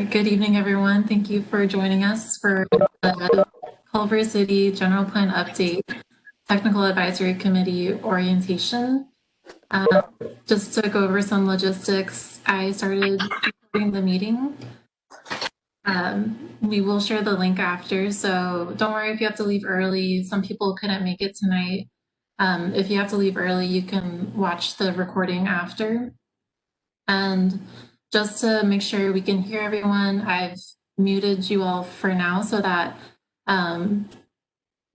Good evening, everyone. Thank you for joining us for the Culver City General Plan Update Technical Advisory Committee orientation. Just to go over some logistics, I started recording the meeting. We will share the link after, so don't worry if you have to leave early. Some people couldn't make it tonight. If you have to leave early, you can watch the recording after. And just to make sure we can hear everyone, I've muted you all for now so that no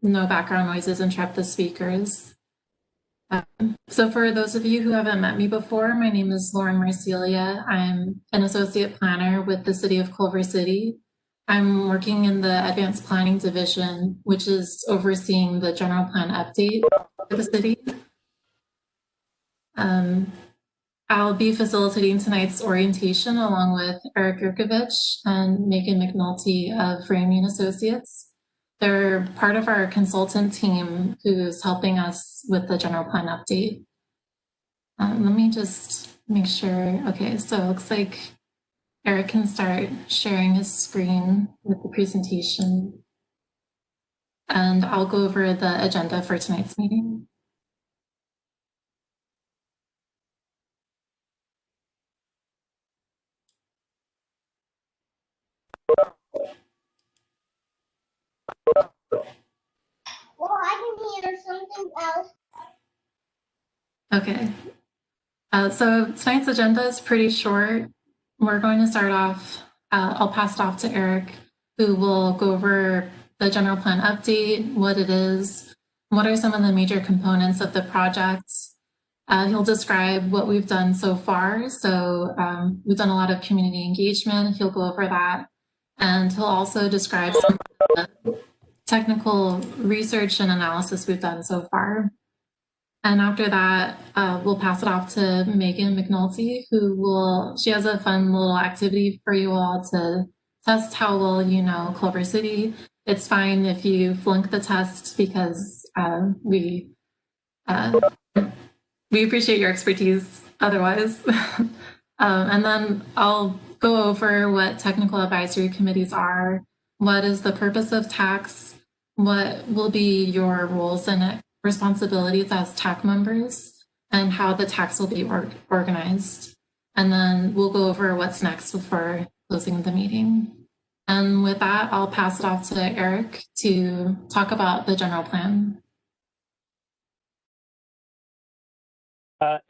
background noises interrupt the speakers. So for those of you who haven't met me before, my name is Lauren Marcelia. I'm an associate planner with the City of Culver City. I'm working in the Advanced Planning Division, which is overseeing the general plan update for the city. I'll be facilitating tonight's orientation along with Eric Yurkovich and Megan McNulty of Ramey & Associates. They're part of our consultant team who's helping us with the general plan update. Let me just make sure. Okay, so it looks like Eric can start sharing his screen with the presentation. And I'll go over the agenda for tonight's meeting. Well, I can hear something else. Okay. So tonight's agenda is pretty short. We're going to start off, I'll pass it off to Eric, who will go over the general plan update, what it is, what are some of the major components of the project. He'll describe what we've done so far. So we've done a lot of community engagement. He'll go over that. And he'll also describe some of the technical research and analysis we've done so far. And after that, we'll pass it off to Megan McNulty, she has a fun little activity for you all to test how well you know Culver City. It's fine if you flunk the test because we appreciate your expertise otherwise. And then I'll go over what technical advisory committees are, what is the purpose of TACs, what will be your roles and responsibilities as TAC members, and how the TACs will be organized. And then we'll go over what's next before closing the meeting. And with that, I'll pass it off to Eric to talk about the general plan.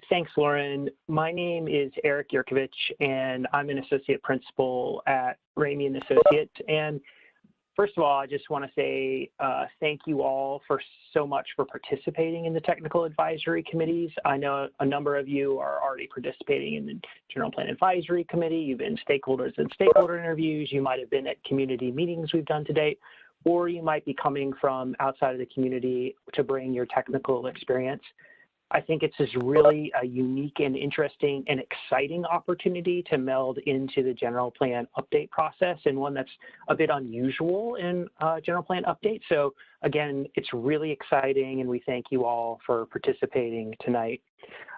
Thanks, Lauren. My name is Eric Yurkovich, and I'm an associate principal at Ramey & Associates. And first of all, I just want to say thank you all so much for participating in the technical advisory committees. I know a number of you are already participating in the General Plan Advisory Committee. You've been stakeholders in stakeholder interviews. You might have been at community meetings we've done to date, or you might be coming from outside of the community to bring your technical experience. I think it's just really a unique and interesting and exciting opportunity to meld into the general plan update process, and one that's a bit unusual in general plan update. So again, it's really exciting, and we thank you all for participating tonight.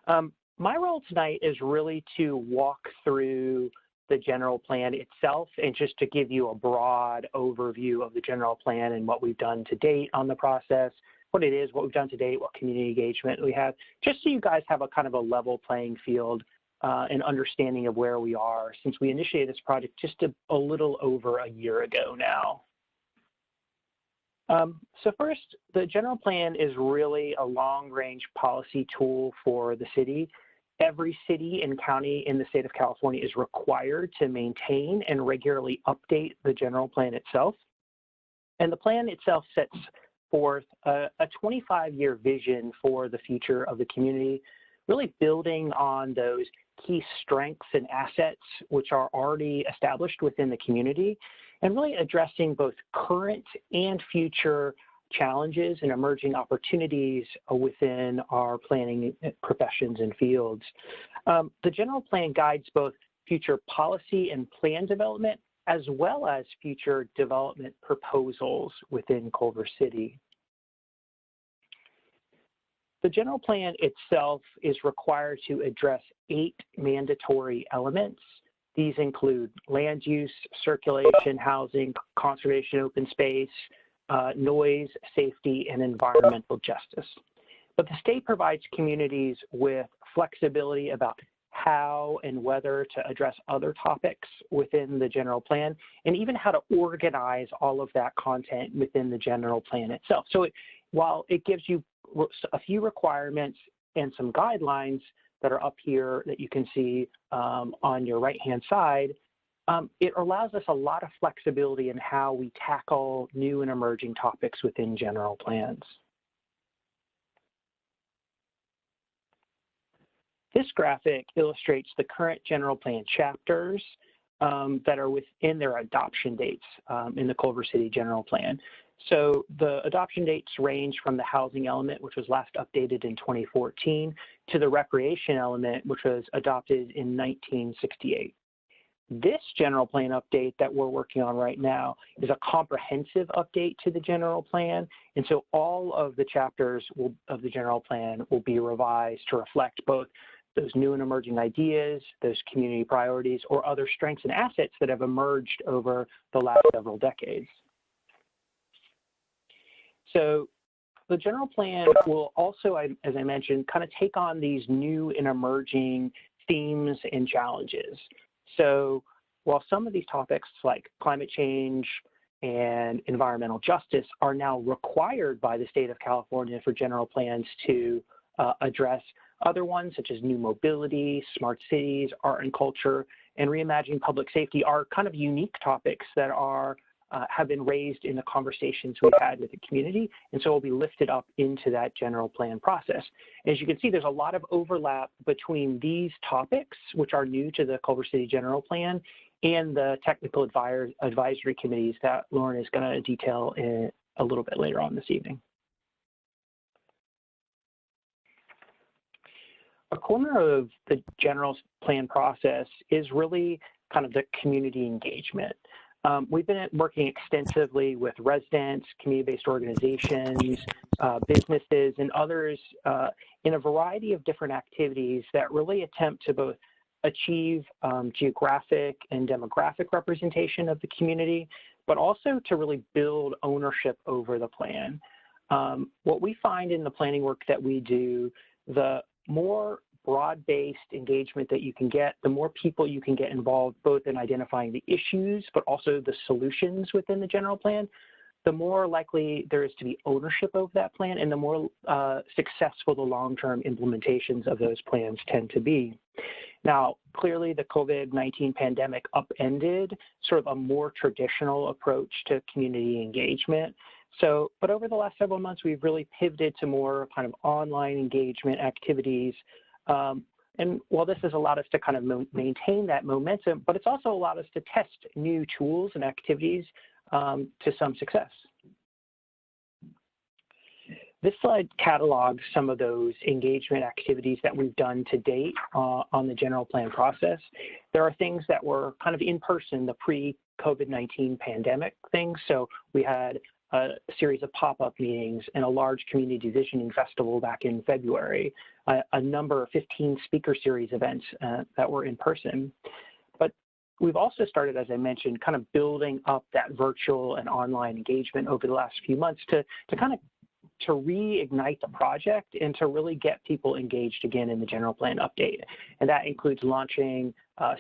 My role tonight is really to walk through the general plan itself and just to give you a broad overview of the general plan and what we've done to date on the process, what it is, what we've done to date, what community engagement we have, just so you guys have a kind of a level playing field and understanding of where we are since we initiated this project just a little over a year ago now. So first, the general plan is really a long-range policy tool for the city. Every city and county in the state of California is required to maintain and regularly update the general plan itself. And the plan itself sets forth a 25-year vision for the future of the community, really building on those key strengths and assets which are already established within the community, and really addressing both current and future challenges and emerging opportunities within our planning professions and fields. The general plan guides both future policy and plan development, as well as future development proposals within Culver City. The general plan itself is required to address 8 mandatory elements. These include land use, circulation, housing, conservation, open space, noise, safety, and environmental justice. But the state provides communities with flexibility about how and whether to address other topics within the general plan, and even how to organize all of that content within the general plan itself. So while it gives you a few requirements and some guidelines that are up here that you can see on your right-hand side, it allows us a lot of flexibility in how we tackle new and emerging topics within general plans. This graphic illustrates the current general plan chapters that are within their adoption dates in the Culver City General Plan. So the adoption dates range from the housing element, which was last updated in 2014, to the recreation element, which was adopted in 1968. This general plan update that we're working on right now is a comprehensive update to the general plan. And so all of the chapters of the general plan will be revised to reflect both those new and emerging ideas, those community priorities, or other strengths and assets that have emerged over the last several decades. So the general plan will also, as I mentioned, kind of take on these new and emerging themes and challenges. So while some of these topics like climate change and environmental justice are now required by the state of California for general plans to address, other ones such as new mobility, smart cities, art and culture, and reimagining public safety are kind of unique topics that are have been raised in the conversations we've had with the community, and so will be lifted up into that general plan process. As you can see, there's a lot of overlap between these topics, which are new to the Culver City General Plan, and the technical advisory committees that Lauren is going to detail in a little bit later on this evening. A corner of the general plan process is really kind of the community engagement. We've been working extensively with residents, community-based organizations, businesses, and others in a variety of different activities that really attempt to both achieve geographic and demographic representation of the community, but also to really build ownership over the plan. What we find in the planning work that we do, the more broad-based engagement that you can get, the more people you can get involved both in identifying the issues, but also the solutions within the general plan, the more likely there is to be ownership of that plan and the more successful the long-term implementations of those plans tend to be. Now, clearly the COVID-19 pandemic upended sort of a more traditional approach to community engagement. So, but over the last several months, we've really pivoted to more kind of online engagement activities. And while this has allowed us to kind of maintain that momentum, but it's also allowed us to test new tools and activities to some success. This slide catalogs some of those engagement activities that we've done to date on the general plan process. There are things that were kind of in person, the pre-COVID-19 pandemic things. So we had a series of pop-up meetings and a large community visioning festival back in February, a number of 15 speaker series events that were in person. But we've also started, as I mentioned, kind of building up that virtual and online engagement over the last few months to reignite the project and to really get people engaged again in the general plan update. And that includes launching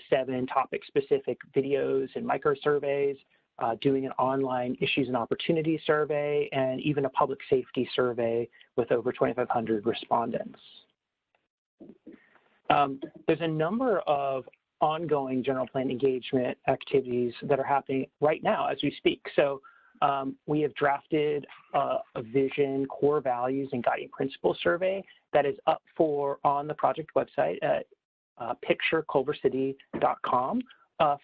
7 topic-specific videos and micro-surveys, doing an online issues and opportunities survey, and even a public safety survey with over 2,500 respondents. There's a number of ongoing general plan engagement activities that are happening right now as we speak. So we have drafted a vision, core values, and guiding principles survey that is up on the project website at pictureculvercity.com.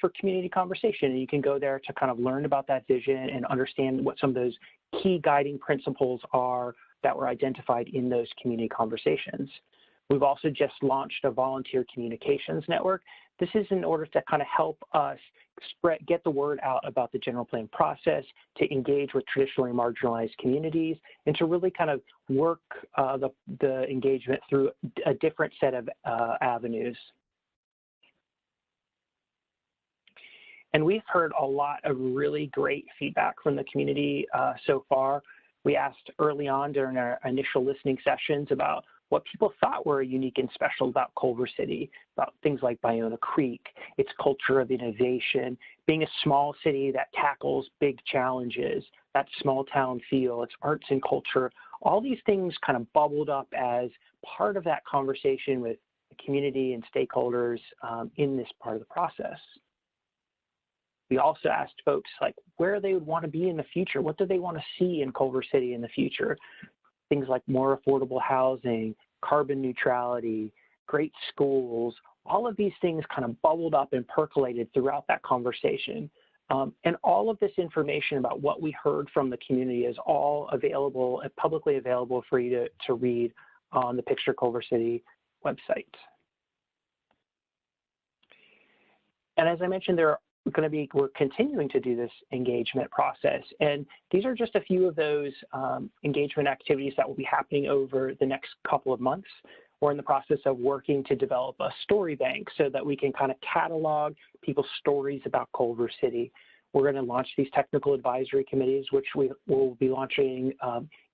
For community conversation. And you can go there to kind of learn about that vision and understand what some of those key guiding principles are that were identified in those community conversations. We've also just launched a volunteer communications network. This is in order to kind of help us get the word out about the general plan process, to engage with traditionally marginalized communities, and to really kind of work the engagement through a different set of avenues. And we've heard a lot of really great feedback from the community so far. We asked early on during our initial listening sessions about what people thought were unique and special about Culver City, about things like Bionda Creek, its culture of innovation, being a small city that tackles big challenges, that small town feel, its arts and culture. All these things kind of bubbled up as part of that conversation with the community and stakeholders in this part of the process. We also asked folks like where they would want to be in the future. What do they want to see in Culver City in the future? Things like more affordable housing, carbon neutrality, great schools, all of these things kind of bubbled up and percolated throughout that conversation. And all of this information about what we heard from the community is all available, publicly available for you to read on the Picture Culver City website. And as I mentioned, we're continuing to do this engagement process. And these are just a few of those engagement activities that will be happening over the next couple of months. We're in the process of working to develop a story bank so that we can kind of catalog people's stories about Culver City. We're going to launch these technical advisory committees, which we will be launching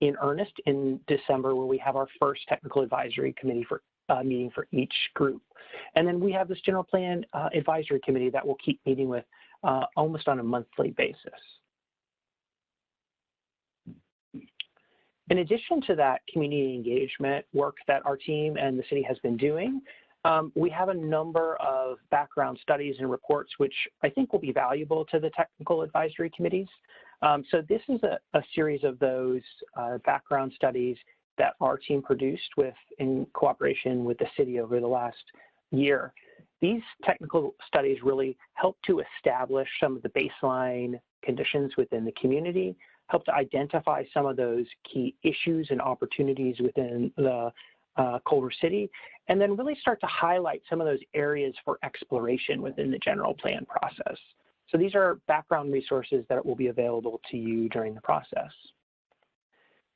in earnest in December, where we have our first technical advisory committee meeting for each group. And then we have this general plan advisory committee that we'll keep meeting with almost on a monthly basis. In addition to that community engagement work that our team and the city has been doing, we have a number of background studies and reports which I think will be valuable to the technical advisory committees. So this is a series of those background studies that our team produced in cooperation with the city over the last year. These technical studies really help to establish some of the baseline conditions within the community, help to identify some of those key issues and opportunities within the Culver City, and then really start to highlight some of those areas for exploration within the general plan process. So these are background resources that will be available to you during the process.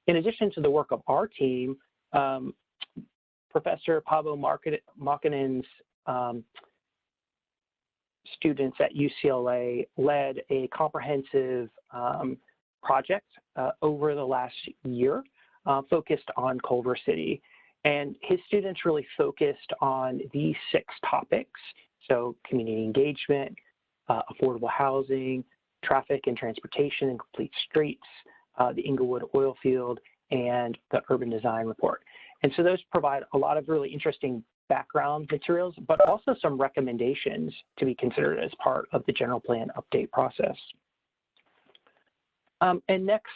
In addition to the work of our team, Professor Pablo Markkinen's students at UCLA led a comprehensive project over the last year focused on Culver City. And his students really focused on these 6 topics. So community engagement, affordable housing, traffic and transportation and complete streets, the Inglewood oil field, and the urban design report. And so those provide a lot of really interesting background materials, but also some recommendations to be considered as part of the general plan update process. And next,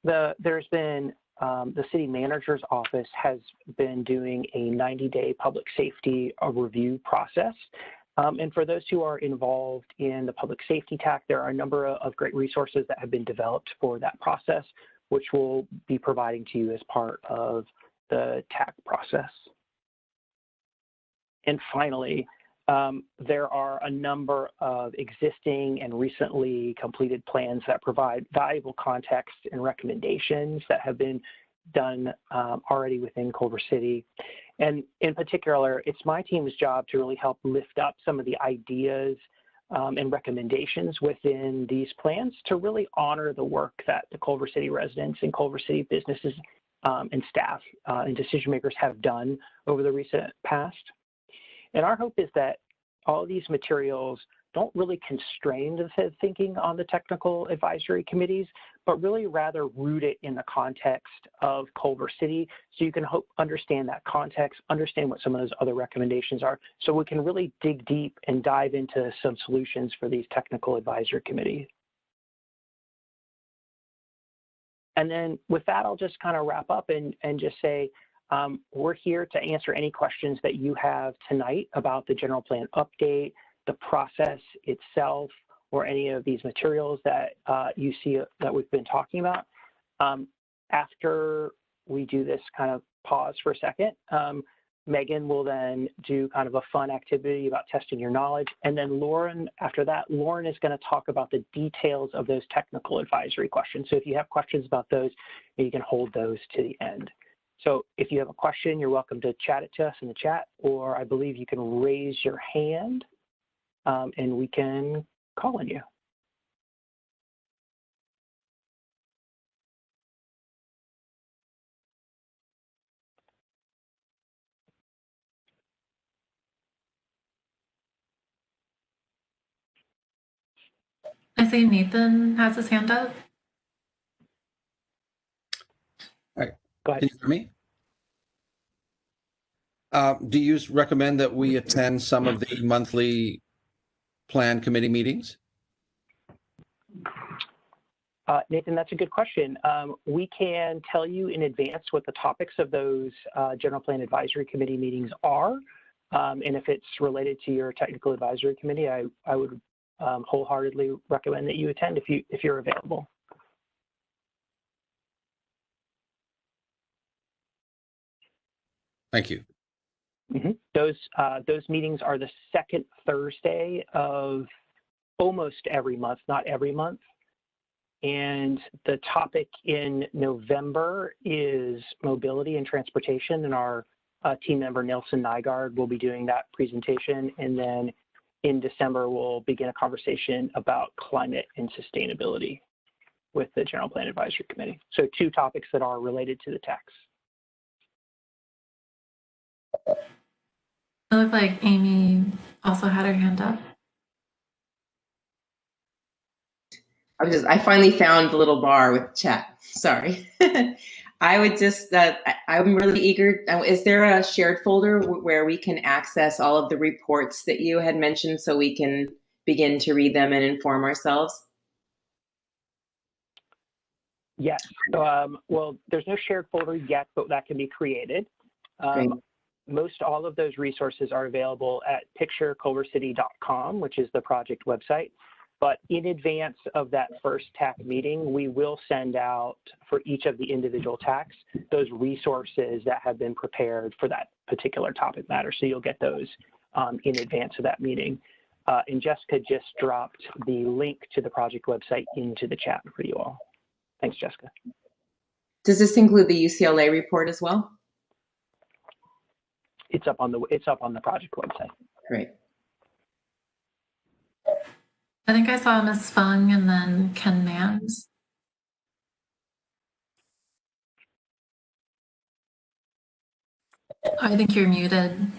there's been the city manager's office has been doing a 90-day public safety review process. And for those who are involved in the public safety TAC, there are a number of great resources that have been developed for that process, which we'll be providing to you as part of the TAC process. And finally, there are a number of existing and recently completed plans that provide valuable context and recommendations that have been done already within Culver City. And in particular, it's my team's job to really help lift up some of the ideas and recommendations within these plans to really honor the work that the Culver City residents and Culver City businesses and staff and decision makers have done over the recent past. And our hope is that all of these materials don't really constrain the thinking on the technical advisory committees, but really rather root it in the context of Culver City, so you can understand that context, understand what some of those other recommendations are, so we can really dig deep and dive into some solutions for these technical advisory committees. And then with that, I'll just kind of wrap up and just say, we're here to answer any questions that you have tonight about the general plan update, the process itself, or any of these materials that you see that we've been talking about. After we do this kind of pause for a second, Megan will then do kind of a fun activity about testing your knowledge. And then Lauren, after that, Lauren is going to talk about the details of those technical advisory questions. So if you have questions about those, you can hold those to the end. So if you have a question, you're welcome to chat it to us in the chat, or I believe you can raise your hand and we can call on you. I see Nathan has his hand up. All right. Go ahead. Can you hear me? Do you recommend that we attend some of the monthly plan committee meetings? Nathan, that's a good question. We can tell you in advance what the topics of those General Plan Advisory Committee meetings are. And if it's related to your Technical Advisory Committee, I would wholeheartedly recommend that you attend if you're available. Thank you. Mm-hmm. Those meetings are the second Thursday of almost every month, not every month. And the topic in November is mobility and transportation, and our team member Nelson Nygaard will be doing that presentation. And then in December, we'll begin a conversation about climate and sustainability with the General Plan Advisory Committee. So 2 topics that are related to the TACs. It looked like Amy also had her hand up. I finally found the little bar with chat. Sorry. I would just, I'm really eager. Is there a shared folder where we can access all of the reports that you had mentioned so we can begin to read them and inform ourselves? Yes. Well, there's no shared folder yet, but that can be created. Most all of those resources are available at pictureculvercity.com, which is the project website. But in advance of that first TAC meeting, we will send out for each of the individual TACs those resources that have been prepared for that particular topic matter. So you'll get those in advance of that meeting. And Jessica just dropped the link to the project website into the chat for you all. Thanks, Jessica. Does this include the UCLA report as well? It's up on the project website. Great. I think I saw Ms. Fung and then Ken Mans. I think you're muted.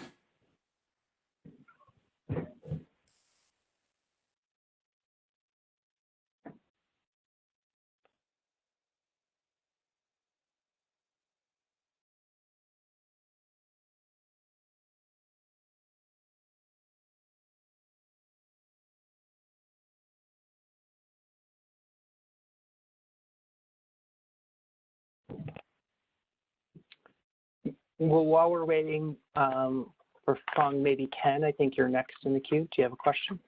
Well, while we're waiting for Fung, maybe Ken, I think you're next in the queue. Do you have a question?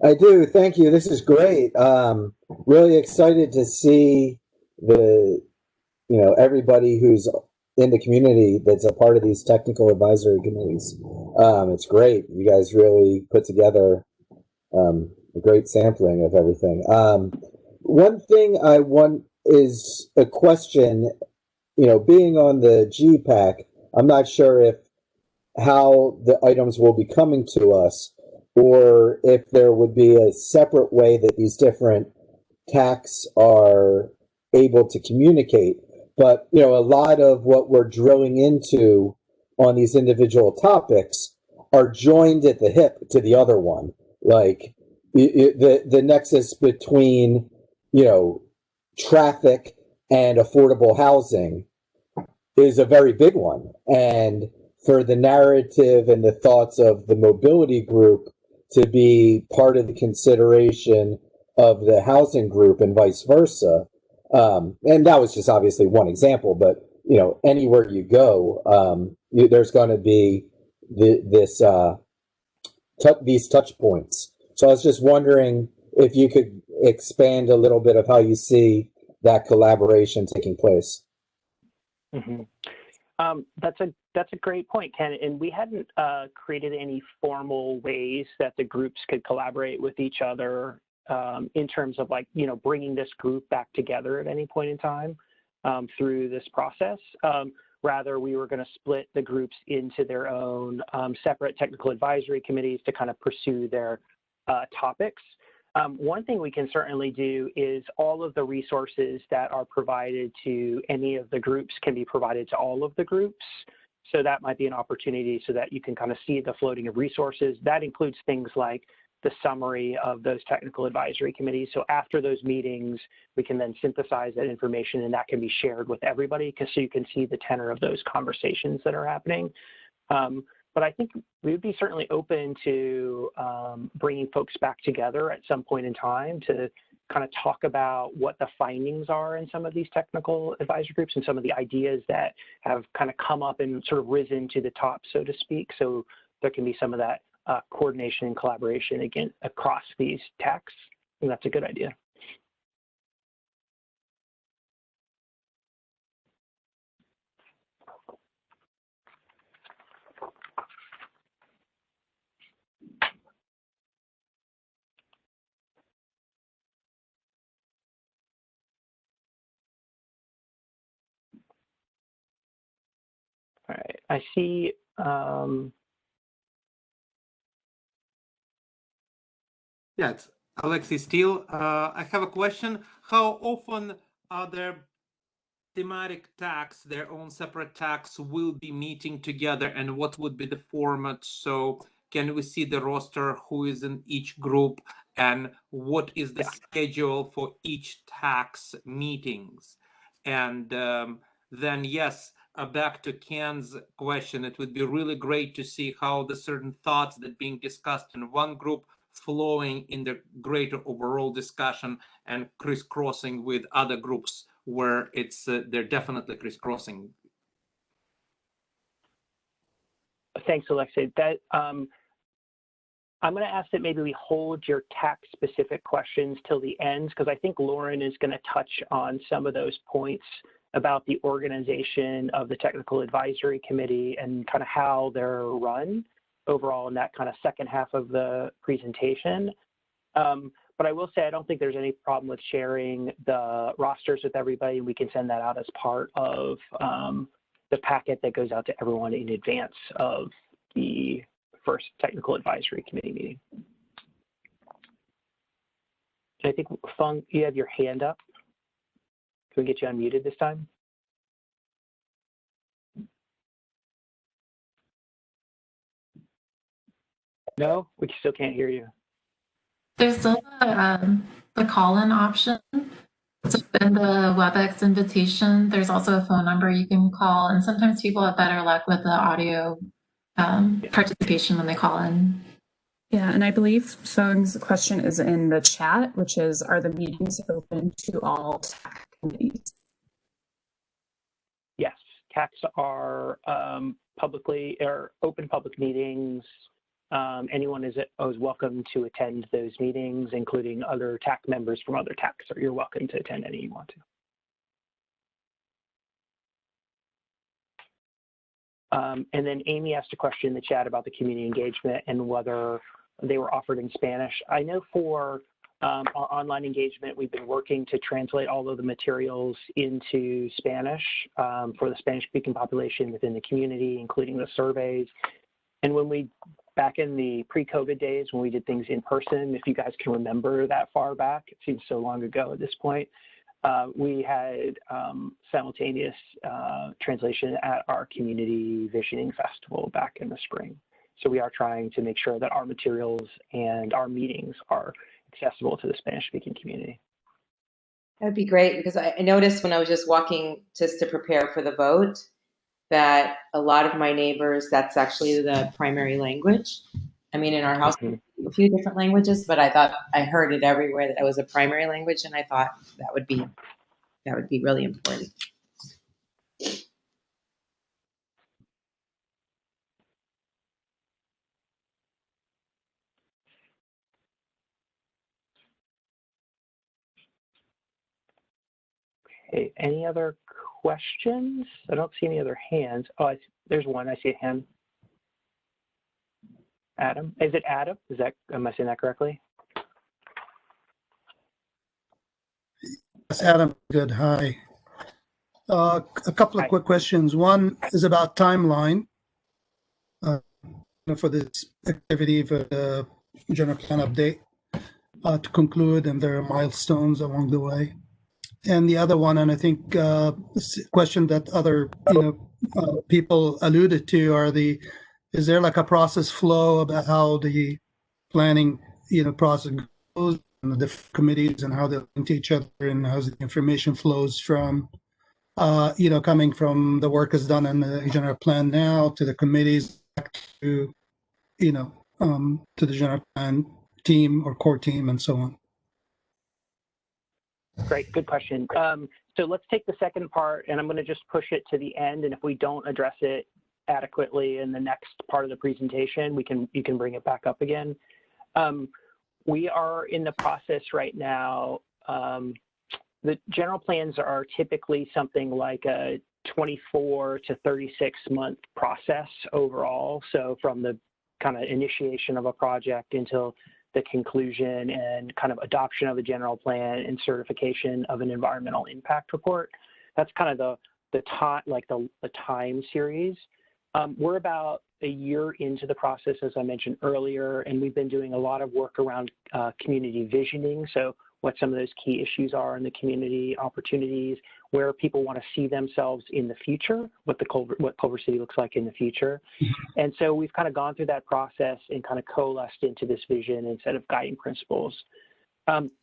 I do. Thank you. This is great. Really excited to see everybody who's in the community that's a part of these technical advisory committees. It's great. You guys really put together a great sampling of everything. One thing I want is a question. Being on the GPAC, I'm not sure how the items will be coming to us, or if there would be a separate way that these different TACs are able to communicate. But, a lot of what we're drilling into on these individual topics are joined at the hip to the other one. Like the nexus between, traffic and affordable housing is a very big one. And for the narrative and the thoughts of the mobility group to be part of the consideration of the housing group and vice versa. And that was just obviously one example, but anywhere you go, there's going to be these touch points. So I was just wondering if you could expand a little bit of how you see that collaboration taking place. Mm-hmm. That's a great point, Ken. And we hadn't created any formal ways that the groups could collaborate with each other in terms of bringing this group back together at any point in time through this process. Rather, we were going to split the groups into their own separate technical advisory committees to kind of pursue their topics. One thing we can certainly do is all of the resources that are provided to any of the groups can be provided to all of the groups. So that might be an opportunity so that you can kind of see the floating of resources. That includes things like the summary of those technical advisory committees. So after those meetings, we can then synthesize that information and that can be shared with everybody so you can see the tenor of those conversations that are happening. But I think we would be certainly open to bringing folks back together at some point in time to kind of talk about what the findings are in some of these technical advisory groups and some of the ideas that have kind of come up and sort of risen to the top, so to speak. So there can be some of that coordination and collaboration again across these TACs. I think that's a good idea. All right, I see. Yeah, it's Alexei Steele. I have a question. How often other thematic TACs, their own separate TACs, will be meeting together, and what would be the format? So can we see the roster, who is in each group, and what is the schedule for each TAC's meetings? And then, yes, back to Ken's question, it would be really great to see how the certain thoughts that being discussed in one group flowing in the greater overall discussion and crisscrossing with other groups where it's they're definitely crisscrossing. Thanks, Alexei. That I'm going to ask that maybe we hold your TAC specific questions till the end, because I think Lauren is going to touch on some of those points about the organization of the technical advisory committee and kind of how they're run overall in that kind of second half of the presentation. But I will say I don't think there's any problem with sharing the rosters with everybody, and we can send that out as part of the packet that goes out to everyone in advance of the first technical advisory committee meeting. I think, Fung, you have your hand up. Can we get you unmuted this time? No, we still can't hear you. There's still the call-in option. So in the WebEx invitation, there's also a phone number you can call, and sometimes people have better luck with the audio participation when they call in. Yeah, and I believe Fung's question is in the chat, which is, are the meetings open to all TAC committees? Yes, TACs are publicly or open public meetings. Anyone is welcome to attend those meetings, including other TAC members from other TACs, so you're welcome to attend any you want to. And then Amy asked a question in the chat about the community engagement and whether they were offered in Spanish. I know for our online engagement, we've been working to translate all of the materials into Spanish for the Spanish-speaking population within the community, including the surveys. And when we, back in the pre-COVID days, when we did things in person, if you guys can remember that far back, it seems so long ago at this point, we had simultaneous translation at our community visioning festival back in the spring. So we are trying to make sure that our materials and our meetings are accessible to the Spanish-speaking community. That'd be great, because I noticed when I was just walking just to prepare for the vote that a lot of my neighbors, that's actually the primary language. I mean, in our house, a few different languages, but I thought I heard it everywhere that it was a primary language, and I thought that would be really important. Okay, any other questions? I don't see any other hands. Oh, there's one. I see a hand. Adam, is it Adam? Am I saying that correctly? Yes, Adam. Good. Hi. A couple of quick questions. One is about timeline for this activity for the general plan update to conclude, and there are milestones along the way. And the other one, and I think this question that other people alluded to, is there like a process flow about how the planning process goes and the different committees and how they link to each other and how the information flows from coming from the work is done in the general plan now to the committees back to to the general plan team or core team and so on. Great, good question. So let's take the second part, and I'm going to just push it to the end. And if we don't address it adequately in the next part of the presentation, you can bring it back up again. We are in the process right now. The general plans are typically something like a 24 to 36 month process overall. So from the kind of initiation of a project until the conclusion and kind of adoption of a general plan and certification of an environmental impact report. That's kind of the time series. We're about a year into the process, as I mentioned earlier, and we've been doing a lot of work around community visioning. So what some of those key issues are in the community, opportunities, where people want to see themselves in the future, what Culver City looks like in the future. And so we've kind of gone through that process and kind of coalesced into this vision and set of guiding principles.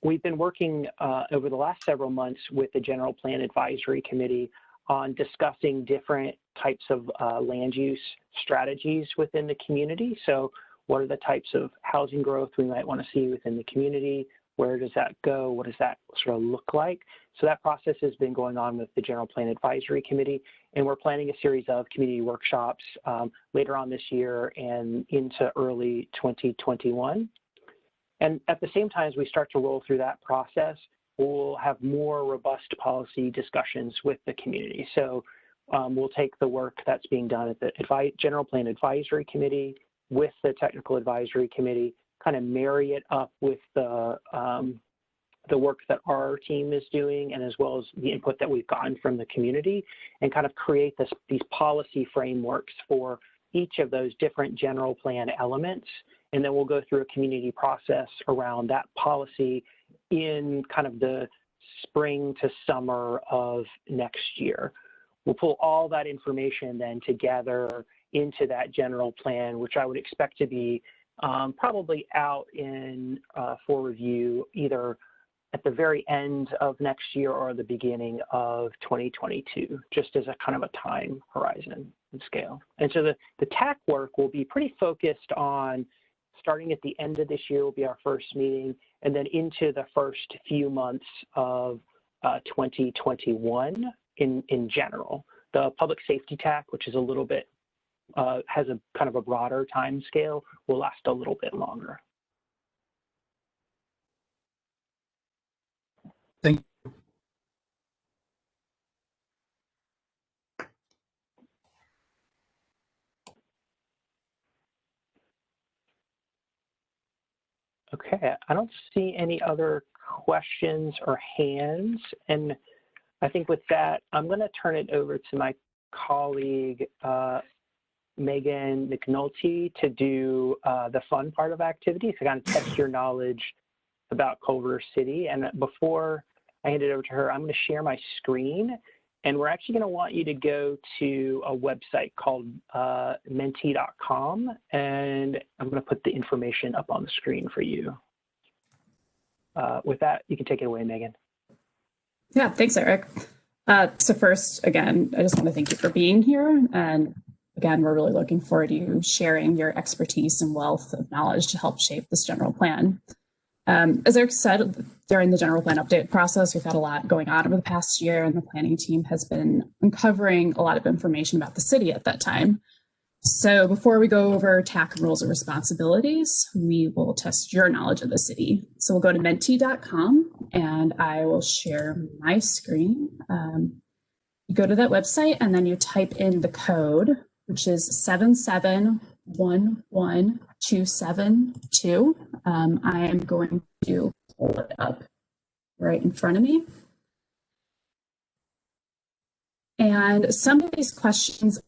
We've been working over the last several months with the General Plan Advisory Committee on discussing different types of land use strategies within the community. So what are the types of housing growth we might want to see within the community? Where does that go? What does that sort of look like? So that process has been going on with the General Plan Advisory Committee, and we're planning a series of community workshops later on this year and into early 2021. And at the same time as we start to roll through that process, we'll have more robust policy discussions with the community. So we'll take the work that's being done at the General Plan Advisory Committee with the Technical Advisory Committee, kind of marry it up with the work that our team is doing, and as well as the input that we've gotten from the community, and kind of create these policy frameworks for each of those different general plan elements. And then we'll go through a community process around that policy in kind of the spring to summer of next year. We'll pull all that information then together into that general plan, which I would expect to be probably out in for review either at the very end of next year or the beginning of 2022, just as a kind of a time horizon and scale. And so the TAC work will be pretty focused on starting at the end of this year will be our first meeting, and then into the first few months of 2021 in general. The public safety TAC, which is a little bit has a kind of a broader time scale, will last a little bit longer. Thank you. Okay, I don't see any other questions or hands. And I think with that, I'm going to turn it over to my colleague, Megan McNulty, to do the fun part of activities to kind of test your knowledge about Culver City. And before I hand it over to her, I'm going to share my screen. And we're actually going to want you to go to a website called menti.com. And I'm going to put the information up on the screen for you. With that, you can take it away, Megan. Yeah, thanks, Eric. So first, again, I just want to thank you for being here. And again, we're really looking forward to you sharing your expertise and wealth of knowledge to help shape this general plan. As Eric said, during the general plan update process, we've had a lot going on over the past year, and the planning team has been uncovering a lot of information about the city at that time. So before we go over TAC and rules and responsibilities, we will test your knowledge of the city. So we'll go to menti.com, and I will share my screen. You go to that website, and then you type in the code, which is 7711272. I am going to pull it up right in front of me. And some of these questions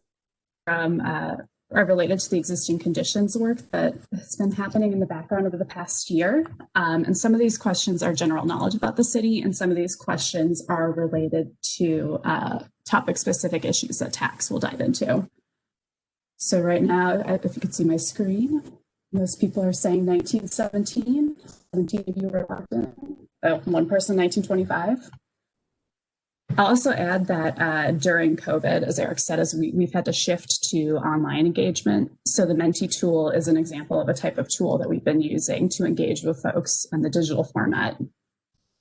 are related to the existing conditions work that has been happening in the background over the past year. And some of these questions are general knowledge about the city, and some of these questions are related to topic-specific issues that TACs will dive into. So right now, if you could see my screen, most people are saying 1917. 17 of you were locked in. Oh, one person, 1925. I'll also add that during COVID, as Eric said, we've had to shift to online engagement. So the Menti tool is an example of a type of tool that we've been using to engage with folks in the digital format.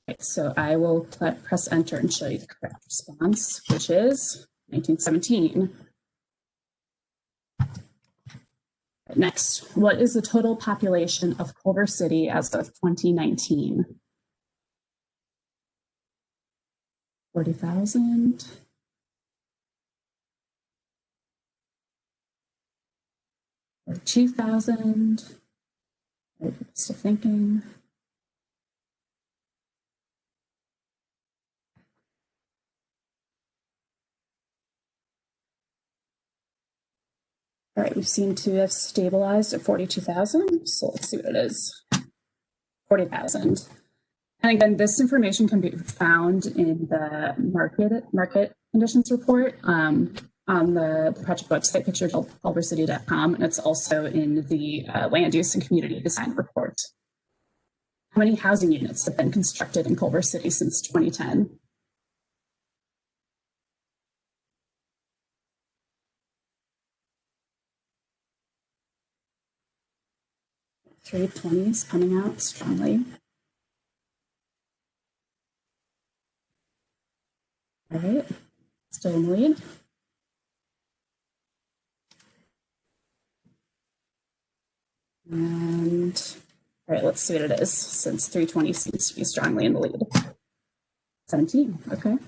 Right, so I will press enter and show you the correct response, which is 1917. Next, what is the total population of Culver City as of 2019? 40,000. Or 2,000. Still thinking. All right, we seem to have stabilized at 42,000. So let's see what it is. 40,000. And again, this information can be found in the market conditions report on the project website, pictureculvercity.com, and it's also in the land use and community design report. How many housing units have been constructed in Culver City since 2010? $320s coming out strongly. All right, still in the lead. And all right, let's see what it is, since 320 seems to be strongly in the lead. 17, okay.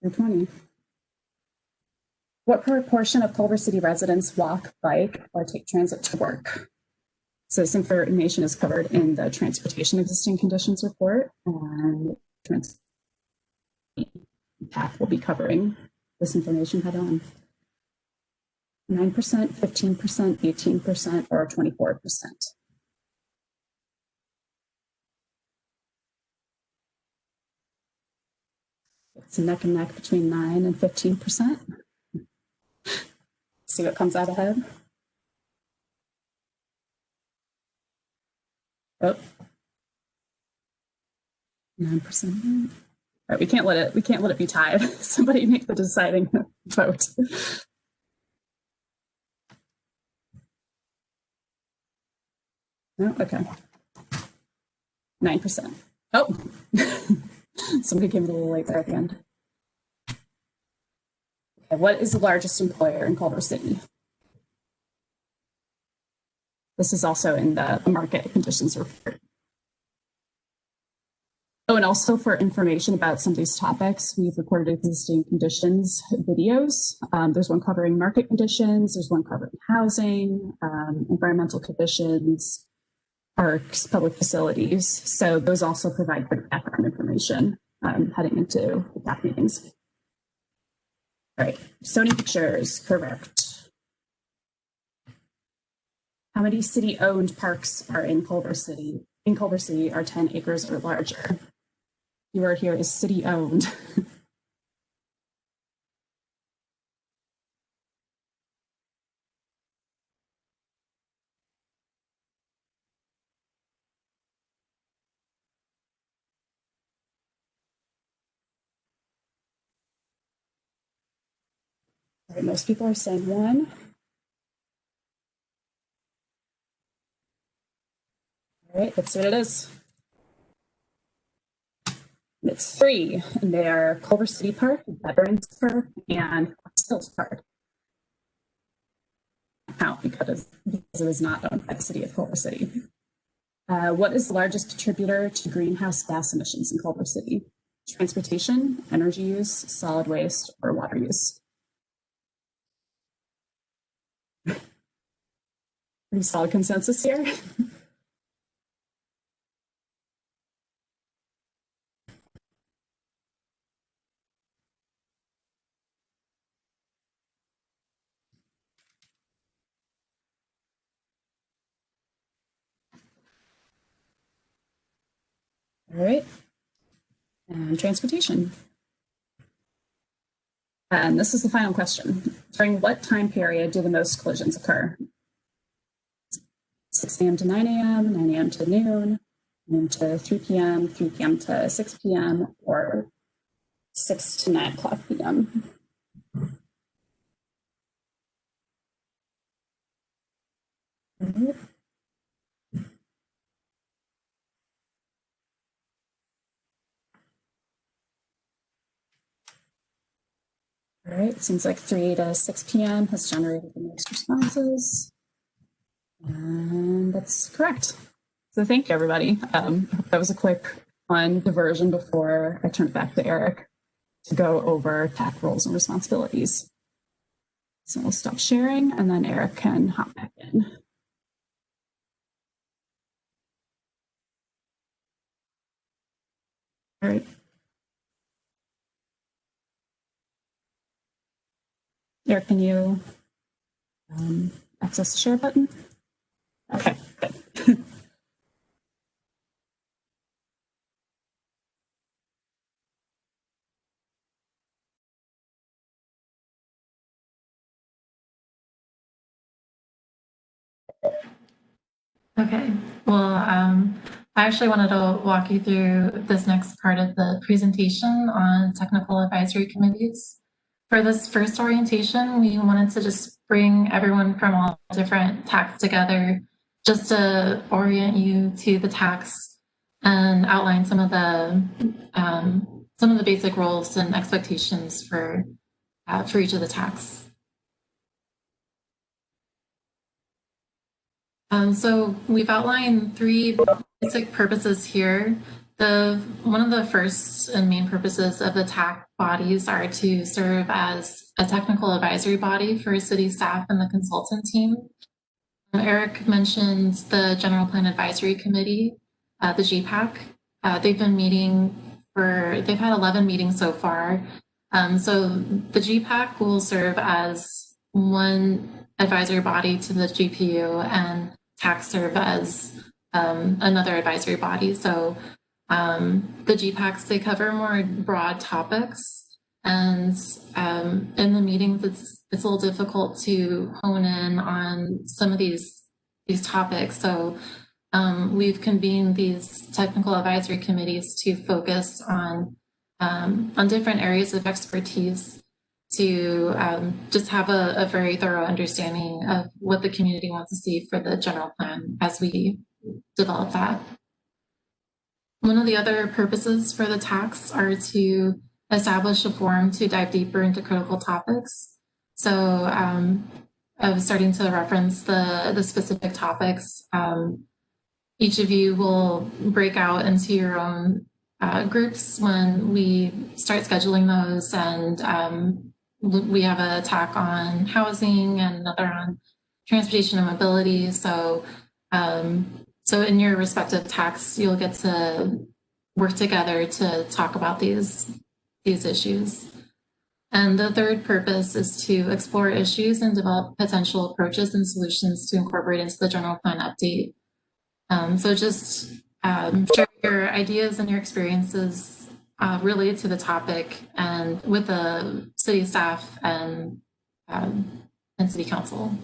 320. What proportion of Culver City residents walk, bike, or take transit to work? So this information is covered in the transportation existing conditions report, and TAC will be covering this information head on. 9%, 15%, 18%, or 24%. It's neck and neck between 9 and 15%. See what comes out ahead. Oh, 9%. All right, we can't let it be tied. Somebody make the deciding vote. No, okay. 9%. Oh, somebody came in a little late there at the end. Okay, what is the largest employer in Culver City? This is also in the market conditions report. Oh, and also for information about some of these topics, we've recorded existing conditions videos. There's one covering market conditions. There's one covering housing, environmental conditions, parks, public facilities. So those also provide good background information heading into the TAC meetings. All right, Sony Pictures, correct. How many city-owned parks are in Culver City? In Culver City are 10 acres or larger. Keyword here is city-owned. All right, most people are saying 1. All right, let's see what it is. It's 3, and they are Culver City Park, Veterans Park, and Hills Park. Count because it is not owned by the city of Culver City. What is the largest contributor to greenhouse gas emissions in Culver City? Transportation, energy use, solid waste, or water use? Pretty solid consensus here. All right. And transportation. And this is the final question. During what time period do the most collisions occur? 6 a.m. to 9 a.m., 9 a.m. to noon, noon to 3 p.m., 3 p.m. to 6 p.m., or 6 to 9 o'clock p.m. Mm-hmm. All right, seems like 3 to 6 p.m. has generated the most responses. And that's correct. So thank you, everybody. That was a quick, fun diversion before I turn it back to Eric to go over TAC roles and responsibilities. So we'll stop sharing and then Eric can hop back in. All right. Eric, can you access the share button? Okay, good. Okay, well, I actually wanted to walk you through this next part of the presentation on technical advisory committees. For this first orientation, we wanted to just bring everyone from all different TACs together just to orient you to the TACs and outline some of the basic roles and expectations for each of the TACs. So we've outlined 3 basic purposes here. One of the first and main purposes of the TAC bodies are to serve as a technical advisory body for city staff and the consultant team. Eric mentioned the General Plan Advisory Committee, the GPAC. They've been meeting they've had 11 meetings so far. So the GPAC will serve as one advisory body to the GPU, and TAC serve as another advisory body. So the GPACs, they cover more broad topics, and in the meetings, it's a little difficult to hone in on some of these topics. So we've convened these technical advisory committees to focus on different areas of expertise to just have a very thorough understanding of what the community wants to see for the general plan as we develop that. One of the other purposes for the TACs are to establish a forum to dive deeper into critical topics. So I was starting to reference the specific topics. Each of you will break out into your own groups when we start scheduling those, and we have a TAC on housing and another on transportation and mobility. So so in your respective TACs, you'll get to work together to talk about these issues. And the third purpose is to explore issues and develop potential approaches and solutions to incorporate into the general plan update. So just share your ideas and your experiences related to the topic and with the city staff and city council.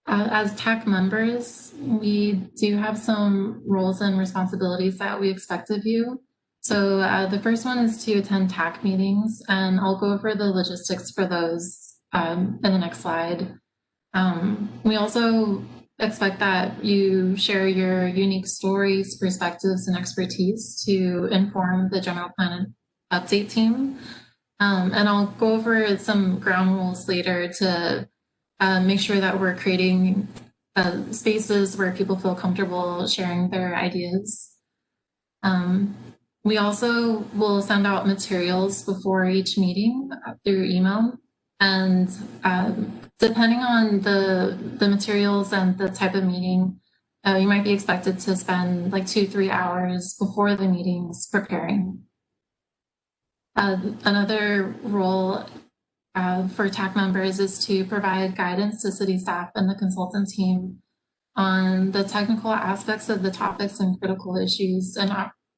As TAC members, we do have some roles and responsibilities that we expect of you. So the first one is to attend TAC meetings, and I'll go over the logistics for those in the next slide. We also expect that you share your unique stories, perspectives, and expertise to inform the general plan update team. And I'll go over some ground rules later to make sure that we're creating spaces where people feel comfortable sharing their ideas. We also will send out materials before each meeting through email. And depending on the materials and the type of meeting, you might be expected to spend like 2-3 hours before the meetings preparing. Another role for TAC members is to provide guidance to city staff and the consultant team on the technical aspects of the topics and critical issues and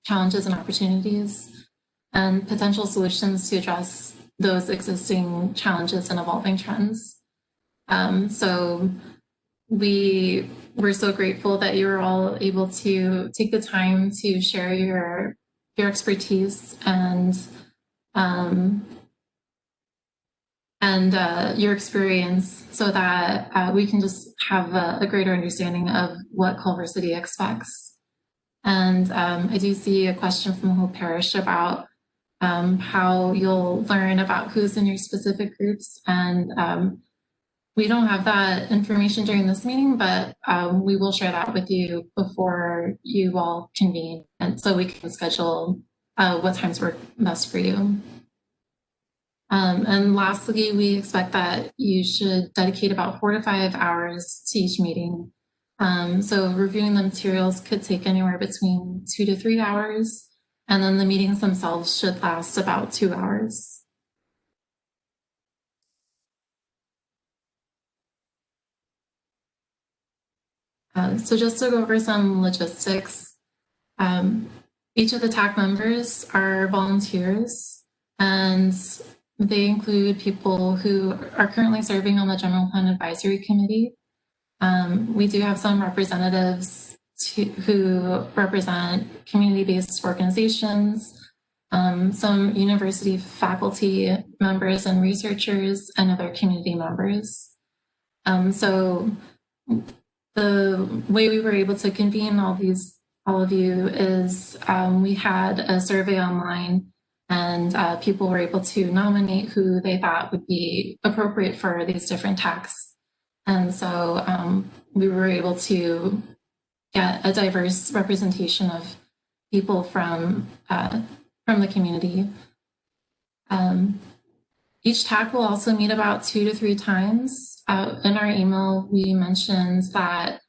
challenges and opportunities and potential solutions to address those existing challenges and evolving trends. So we're so grateful that you were all able to take the time to share your expertise and your experience so that we can just have a greater understanding of what Culver City expects. And I do see a question from Hope Parish about how you'll learn about who's in your specific groups. And we don't have that information during this meeting, but we will share that with you before you all convene. And so we can schedule what times work best for you. And lastly, we expect that you should dedicate about 4 to 5 hours to each meeting. So reviewing the materials could take anywhere between 2 to 3 hours, and then the meetings themselves should last about 2 hours. So just to go over some logistics, each of the TAC members are volunteers, and they include people who are currently serving on the General Plan Advisory Committee. We do have some representatives who represent community-based organizations, some university faculty members and researchers, and other community members. So the way we were able to convene all of you is we had a survey online, and people were able to nominate who they thought would be appropriate for these different TACs. And so we were able to get a diverse representation of people from the community. Each TAC will also meet about 2 to 3 times. In our email, we mentioned that,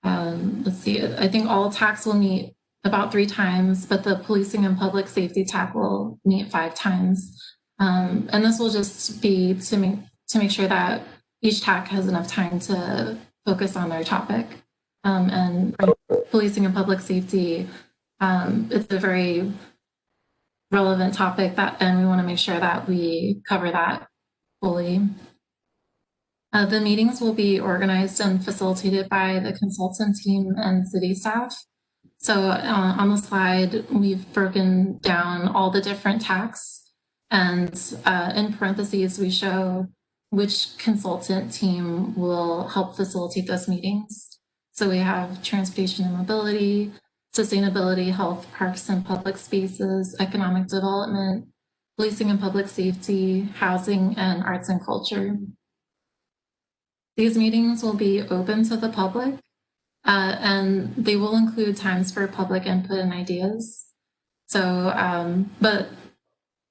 let's see, I think all TACs will meet about 3 times, but the policing and public safety TAC will meet 5 times. And this will just be to make sure that each TAC has enough time to focus on their topic. And policing and public safety, it's a very relevant topic and we want to make sure that we cover that fully. The meetings will be organized and facilitated by the consultant team and city staff. So on the slide, we've broken down all the different TACs, and in parentheses, we show which consultant team will help facilitate those meetings. So we have transportation and mobility, sustainability, health, parks and public spaces, economic development, policing and public safety, housing, and arts and culture. These meetings will be open to the public, and they will include times for public input and ideas. So, but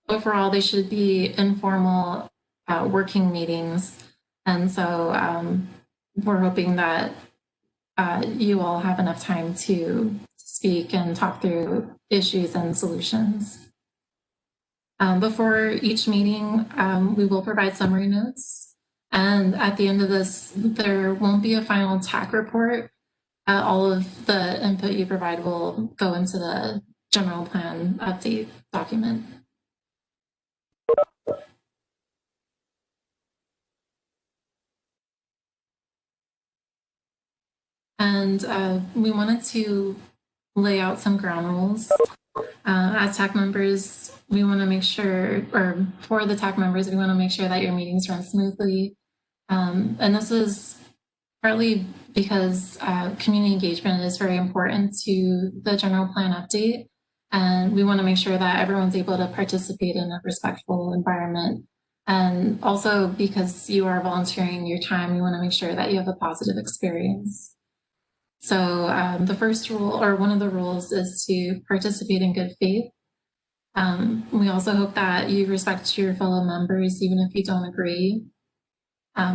overall, they should be informal working meetings. And so we're hoping that you all have enough time to speak and talk through issues and solutions. Before each meeting, we will provide summary notes. And at the end of this, there won't be a final TAC report. All of the input you provide will go into the general plan update document. And we wanted to lay out some ground rules. As TAC members, we want to make sure, or for the TAC members, we want to make sure that your meetings run smoothly. And this is partly because community engagement is very important to the general plan update. And we want to make sure that everyone's able to participate in a respectful environment. And also because you are volunteering your time, we want to make sure that you have a positive experience. So the first rule, or one of the rules, is to participate in good faith. We also hope that you respect your fellow members, even if you don't agree.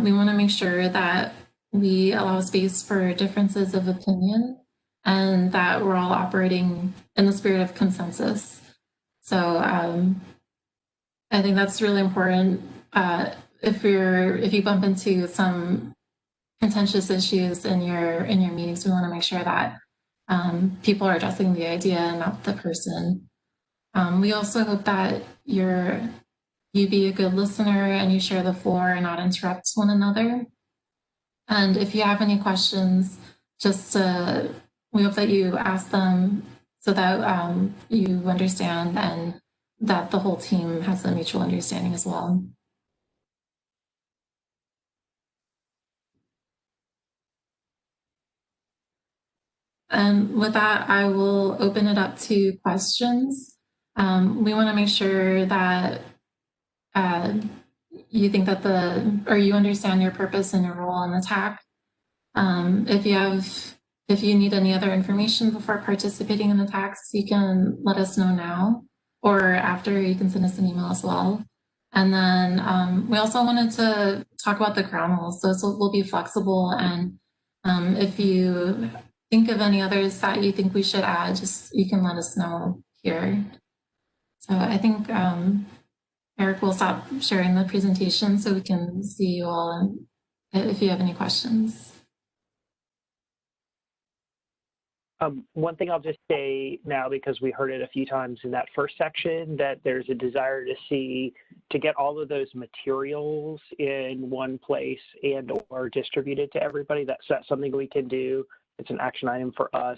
We want to make sure that we allow space for differences of opinion and that we're all operating in the spirit of consensus. So I think that's really important if you bump into some contentious issues in your meetings, we want to make sure that people are addressing the idea and not the person. We also hope that you be a good listener and you share the floor and not interrupt one another. And if you have any questions, we hope that you ask them so that you understand and that the whole team has a mutual understanding as well. And with that, I will open it up to questions. We want to make sure that you think that you understand your purpose and your role in the TAC. If you need any other information before participating in the TACs, you can let us know now, or after you can send us an email as well. And then we also wanted to talk about the ground rules, so we'll be flexible. And if you think of any others that you think we should add, you can let us know here. So I think Eric will stop sharing the presentation so we can see you all and if you have any questions. One thing I'll just say now, because we heard it a few times in that first section, that there's a desire to get all of those materials in one place and or distributed to everybody. That's something we can do. It's an action item for us.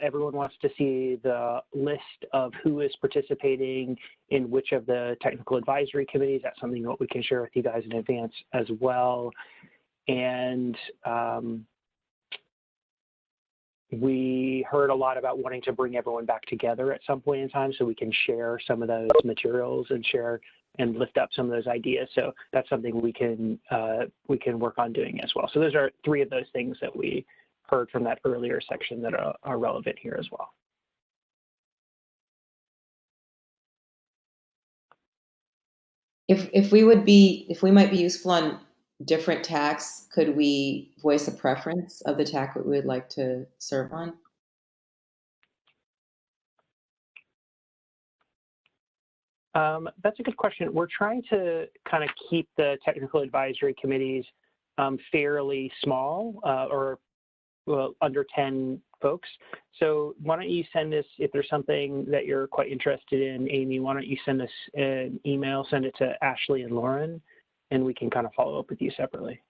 Everyone wants to see the list of who is participating in which of the technical advisory committees. That's something that we can share with you guys in advance as well. And we heard a lot about wanting to bring everyone back together at some point in time so we can share some of those materials and share and lift up some of those ideas. So that's something we can work on doing as well. So those are three of those things that we heard from that earlier section that are relevant here as well. If we might be useful on different TACs, could we voice a preference of the TAC that we would like to serve on? That's a good question. We're trying to kind of keep the technical advisory committees fairly small or under 10 folks. So why don't you send us, if there's something that you're quite interested in, Amy, why don't you send us an email, send it to Ashley and Lauren, and we can kind of follow up with you separately.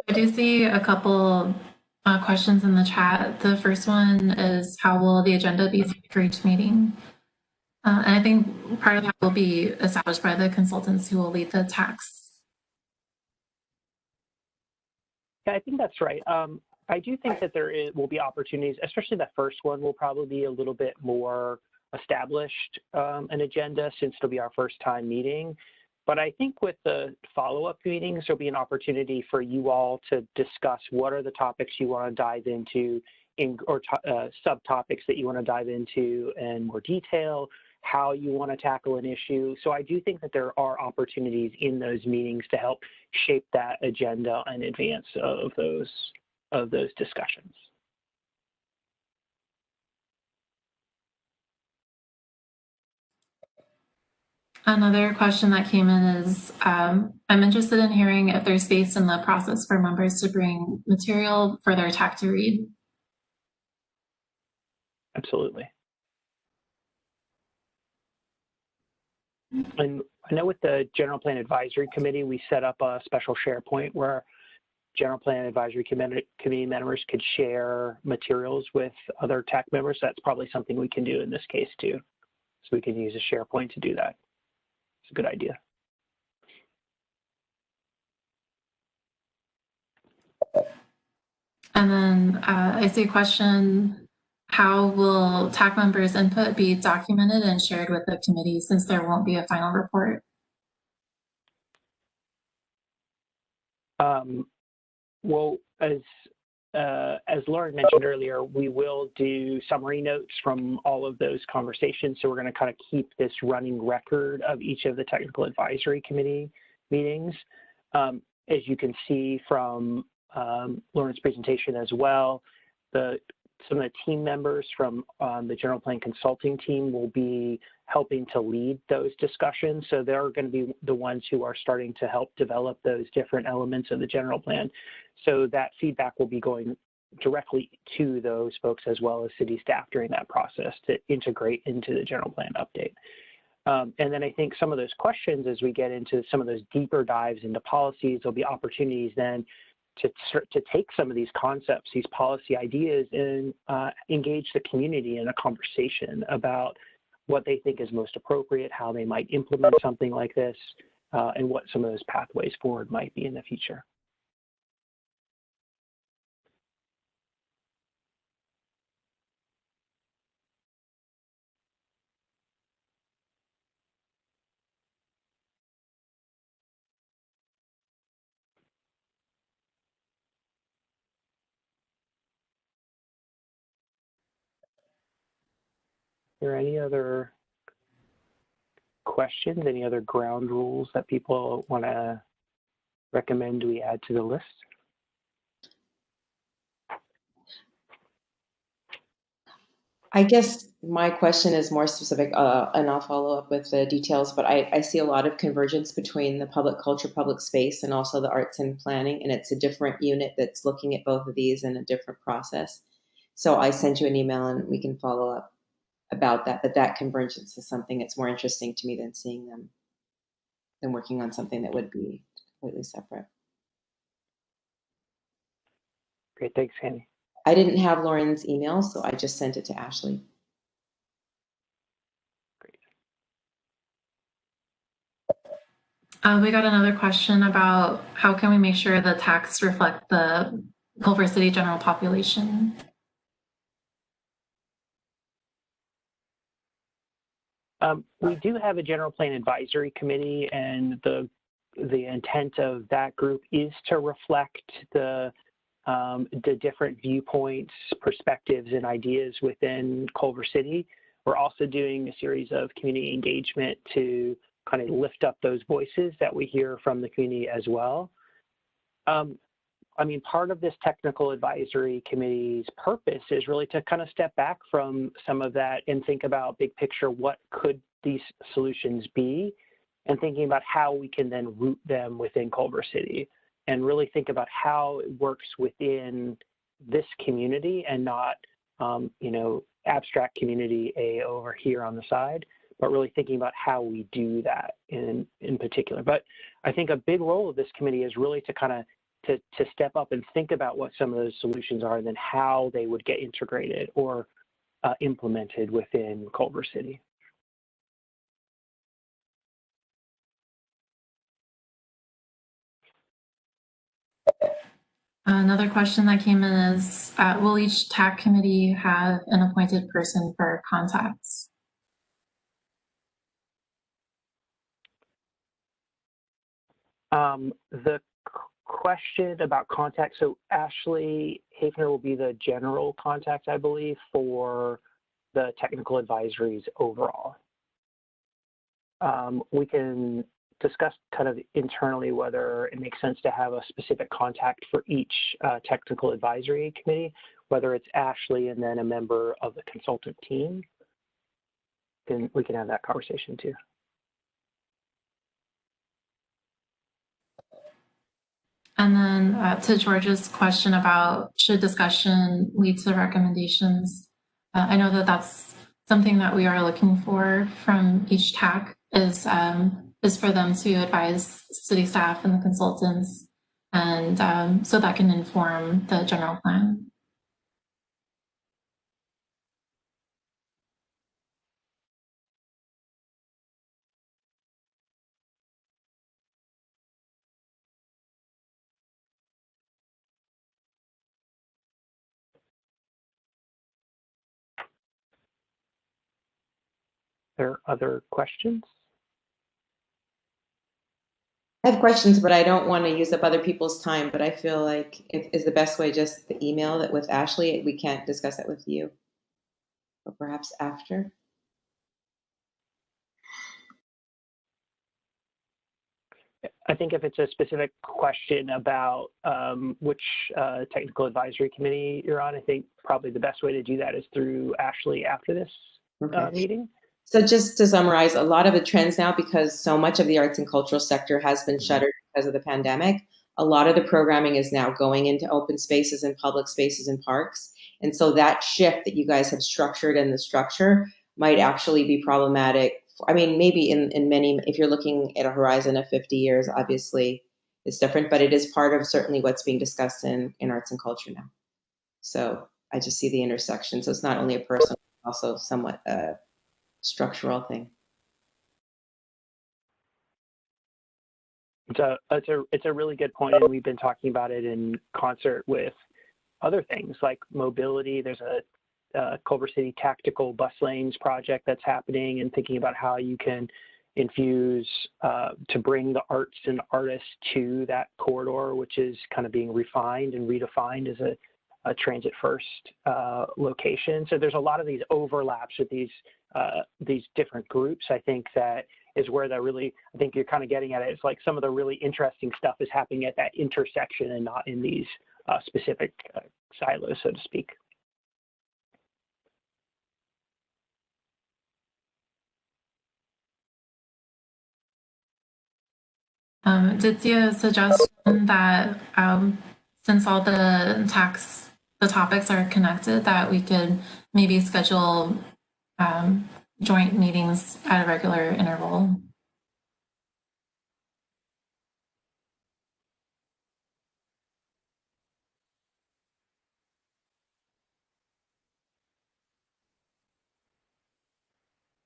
I do see a couple questions in the chat. The first one is, how will the agenda be for each meeting? And I think part of that will be established by the consultants who will lead the TACs. Yeah, I think that's right. I do think that will be opportunities, especially that first one will probably be a little bit more established an agenda since it'll be our first time meeting. But I think with the follow-up meetings, there'll be an opportunity for you all to discuss what are the topics you want to dive into or subtopics that you want to dive into in more detail, how you want to tackle an issue. So I do think that there are opportunities in those meetings to help shape that agenda in advance of those discussions. Another question that came in is, I'm interested in hearing if there's space in the process for members to bring material for their TAC to read. Absolutely. And I know with the General Plan Advisory Committee, we set up a special SharePoint where General Plan Advisory Committee members could share materials with other TAC members. That's probably something we can do in this case too. So we can use a SharePoint to do that. It's a good idea. And then I see a question, how will TAC members' input be documented and shared with the committee since there won't be a final report? Well, as Lauren mentioned earlier, we will do summary notes from all of those conversations. So we're going to kind of keep this running record of each of the technical advisory committee meetings. as you can see from Lauren's presentation as well, some of the team members from the general plan consulting team will be helping to lead those discussions. So they're going to be the ones who are starting to help develop those different elements of the general plan. So that feedback will be going directly to those folks as well as city staff during that process to integrate into the general plan update. And then I think some of those questions, as we get into some of those deeper dives into policies, there'll be opportunities then to take some of these concepts, these policy ideas, and engage the community in a conversation about what they think is most appropriate, how they might implement something like this, and what some of those pathways forward might be in the future. Are there any other questions, any other ground rules that people want to recommend we add to the list? I guess my question is more specific, and I'll follow up with the details, but I see a lot of convergence between the public culture, public space, and also the arts and planning, and it's a different unit that's looking at both of these in a different process. So I sent you an email and we can follow up about that, but that convergence is something that's more interesting to me than seeing them, than working on something that would be completely separate. Great, thanks, Hanny. I didn't have Lauren's email, so I just sent it to Ashley. Great. We got another question about how can we make sure the TACs reflect the Culver City general population? We do have a general plan advisory committee, and the intent of that group is to reflect the different viewpoints, perspectives, and ideas within Culver City. We're also doing a series of community engagement to kind of lift up those voices that we hear from the community as well. I mean, part of this technical advisory committee's purpose is really to kind of step back from some of that and think about big picture, what could these solutions be, and thinking about how we can then root them within Culver City, and really think about how it works within this community and not, you know, abstract community A over here on the side, but really thinking about how we do that in particular. But I think a big role of this committee is really to kind of to step up and think about what some of those solutions are and then how they would get integrated or implemented within Culver City. Another question that came in is, will each TAC committee have an appointed person for contacts? The question about contact, so Ashley Hafner will be the general contact, I believe, for the technical advisories overall. We can discuss kind of internally whether it makes sense to have a specific contact for each technical advisory committee, whether it's Ashley and then a member of the consultant team. Then we can have that conversation too. And then to George's question about should discussion lead to recommendations, I know that that's something that we are looking for from each TAC is for them to advise city staff and the consultants, and so that can inform the general plan. There are other questions? I have questions, but I don't want to use up other people's time, but I feel like is the best way just the email that with Ashley. We can't discuss it with you, or perhaps after. I think if it's a specific question about which technical advisory committee you're on, I think probably the best way to do that is through Ashley after this meeting. So just to summarize, a lot of the trends now, because so much of the arts and cultural sector has been shuttered because of the pandemic, a lot of the programming is now going into open spaces and public spaces and parks. And so that shift that you guys have structured in the structure might actually be problematic. I mean, maybe in many, if you're looking at a horizon of 50 years, obviously it's different, but it is part of certainly what's being discussed in arts and culture now. So I just see the intersection. So it's not only a personal, also somewhat structural thing. It's a really good point, and we've been talking about it in concert with other things like mobility. There's a Culver City tactical bus lanes project that's happening, and thinking about how you can infuse to bring the arts and artists to that corridor, which is kind of being refined and redefined as a transit first location. So there's a lot of these overlaps with these different groups. I think that is where I think you're kind of getting at it. It's like some of the really interesting stuff is happening at that intersection and not in these specific silos, so to speak. Did see a suggestion that since all the topics are connected, that we could maybe schedule joint meetings at a regular interval.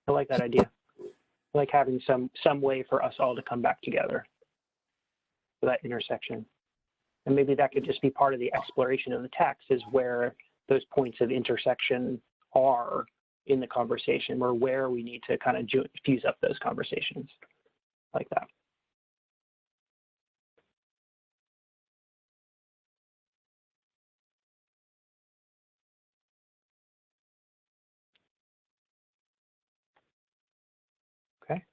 I like that idea. I like having some way for us all to come back together for that intersection. And maybe that could just be part of the exploration of the text, is where those points of intersection are in the conversation, or where we need to kind of fuse up those conversations like that. Okay.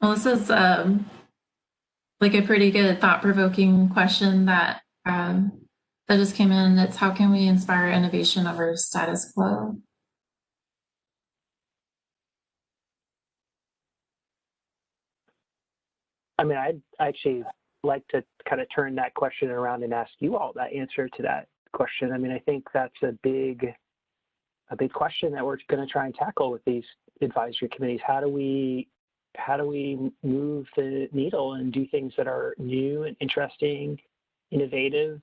Well, this is like a pretty good thought-provoking question that that just came in. It's how can we inspire innovation over status quo? I mean, I'd actually like to kind of turn that question around and ask you all that answer to that question. I mean, I think that's a big question that we're going to try and tackle with these advisory committees. How do we move the needle and do things that are new and interesting, innovative?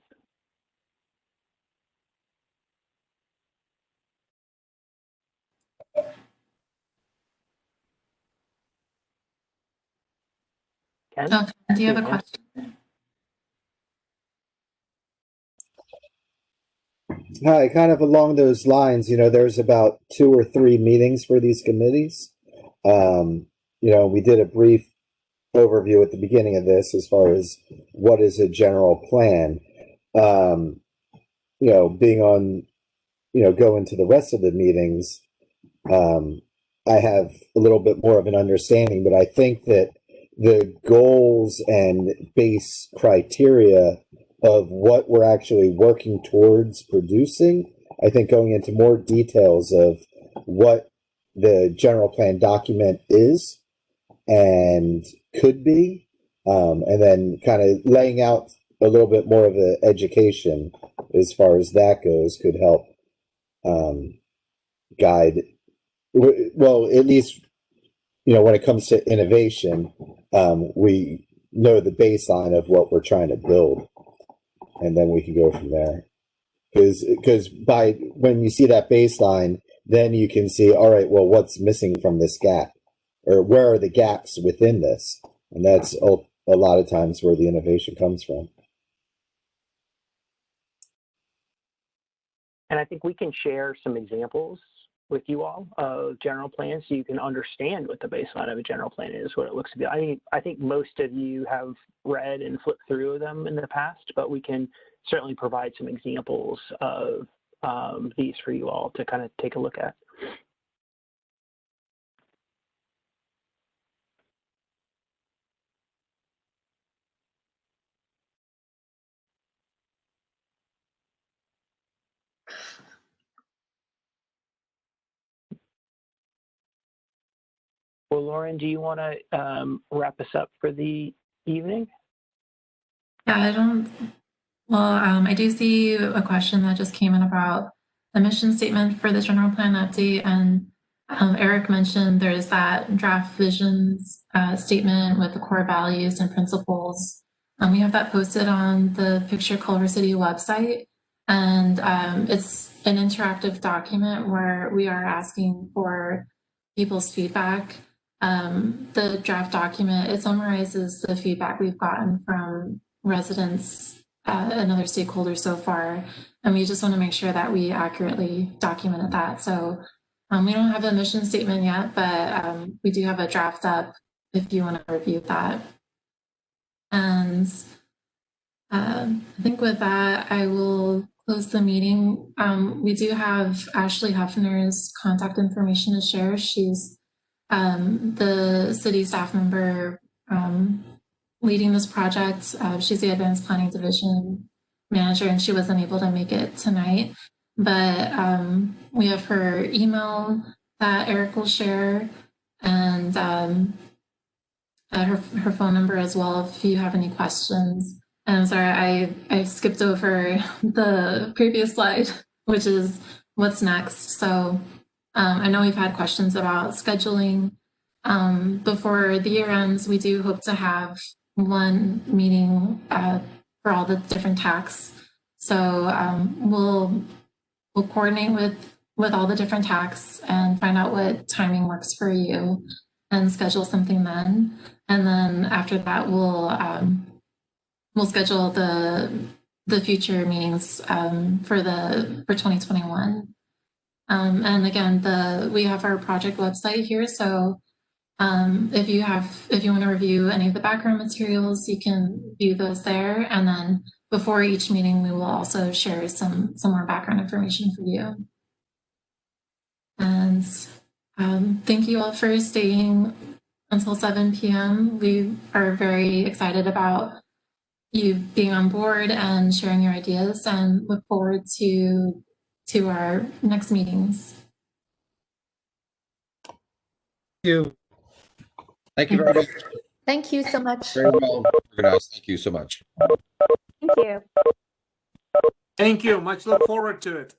Ken? Oh, do you have a question? Hi, kind of along those lines, there's about 2 or 3 meetings for these committees. We did a brief overview at the beginning of this as far as what is a general plan. Being on, going to the rest of the meetings, I have a little bit more of an understanding, but I think that the goals and base criteria of what we're actually working towards producing, I think going into more details of what the general plan document is and could be, and then kind of laying out a little bit more of an education as far as that goes could help guide, well, at least, when it comes to innovation, we know the baseline of what we're trying to build, and then we can go from there. Because when you see that baseline, then you can see, all right, well, what's missing from this gap, or where are the gaps within this? And that's a lot of times where the innovation comes from. And I think we can share some examples with you all of general plans so you can understand what the baseline of a general plan is, what it looks to be. I think most of you have read and flipped through them in the past, but we can certainly provide some examples of these for you all to kind of take a look at. Lauren, do you want to wrap us up for the evening? Yeah, I do see a question that just came in about the mission statement for the general plan update. And Eric mentioned there's that draft visions statement with the core values and principles. We have that posted on the Picture Culver City website. And it's an interactive document where we are asking for people's feedback. The draft document, it summarizes the feedback we've gotten from residents and other stakeholders so far. And we just want to make sure that we accurately documented that. So we don't have a mission statement yet, but we do have a draft up if you want to review that. And I think with that, I will close the meeting. We do have Ashley Huffner's contact information to share. She's the city staff member leading this project. She's the Advanced Planning Division manager, and she wasn't able to make it tonight. But we have her email that Eric will share, and her phone number as well if you have any questions. And I'm sorry, I skipped over the previous slide, which is what's next. So I know we've had questions about scheduling. Before the year ends, we do hope to have one meeting for all the different TACs. So we'll coordinate with all the different TACs and find out what timing works for you and schedule something then. And then after that, we'll schedule the future meetings for 2021. And again, we have our project website here. So if you want to review any of the background materials, you can view those there. And then before each meeting, we will also share some more background information for you. And thank you all for staying until 7 p.m. We are very excited about you being on board and sharing your ideas, and look forward to our next meetings. Thank you. Thank you very much. Thank you so much. Very well organized. Thank you so much. Thank you. Thank you. Much look forward to it.